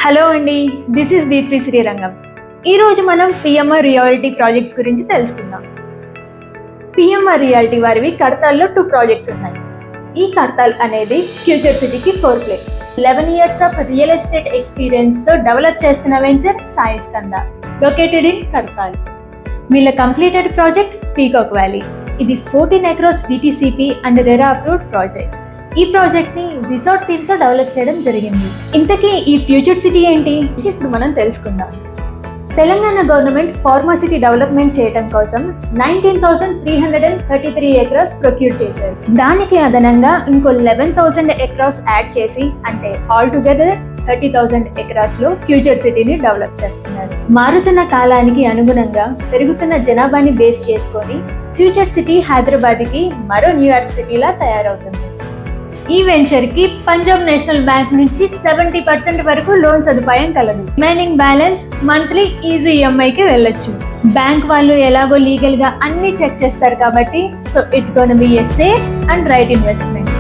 Hello అండి, this is Deepti Srirangam. ఈరోజు మనం పిఎంఆర్ రియాలిటీ ప్రాజెక్ట్స్ గురించి తెలుసుకుందాం. పిఎంఆర్ రియాలిటీ వారివి కడతాల్లో 2 ప్రాజెక్ట్స్ ఉన్నాయి. ఈ కడతాల్ అనేది ఫ్యూచర్ సిటీకి 4 place. 11 years of real estate ఎక్స్పీరియన్స్తో డెవలప్ చేస్తున్న venture Sai Skanda, located in Kadthal. వీళ్ళ కంప్లీటెడ్ ప్రాజెక్ట్ పీకాక్ వ్యాలీ. ఇది 14 acres DTCP and RERA approved project. ఈ ప్రాజెక్ట్ ని రిసార్ట్ థీమ్ తో డెవలప్ చేయడం జరిగింది. ఇంతకీ ఈ ఫ్యూచర్ సిటీ ఏంటి ఇప్పుడు మనం తెలుసుకుందాం. తెలంగాణ గవర్నమెంట్ ఫార్మాసిటీ డెవలప్మెంట్ చేయడం కోసం 19,333 acres ప్రొక్యూర్ చేశారు. దానికి అదనంగా ఇంకో 11,000 acres యాడ్ చేసి, అంటే ఆల్ టుగెదర్ 30,000 acres లో ఫ్యూచర్ సిటీని డెవలప్ చేస్తున్నారు. మారుతున్న కాలానికి అనుగుణంగా పెరుగుతున్న జనాభాని బేస్ చేసుకొని ఫ్యూచర్ సిటీ హైదరాబాద్ కి మరో న్యూయార్క్ సిటీలా తయారవుతుంది. ఈ వెంచర్ కి పంజాబ్ నేషనల్ బ్యాంక్ నుంచి 70% వరకు లోన్ సదుపాయం కలదు. రిమైనింగ్ బ్యాలెన్స్ మంత్లీ ఈజీ ఈఎంఐకి వెళ్ళొచ్చు. బ్యాంక్ వాళ్ళు ఎలాగో లీగల్ గా అన్ని చెక్ చేస్తారు కాబట్టి, so it's gonna B a safe and right investment.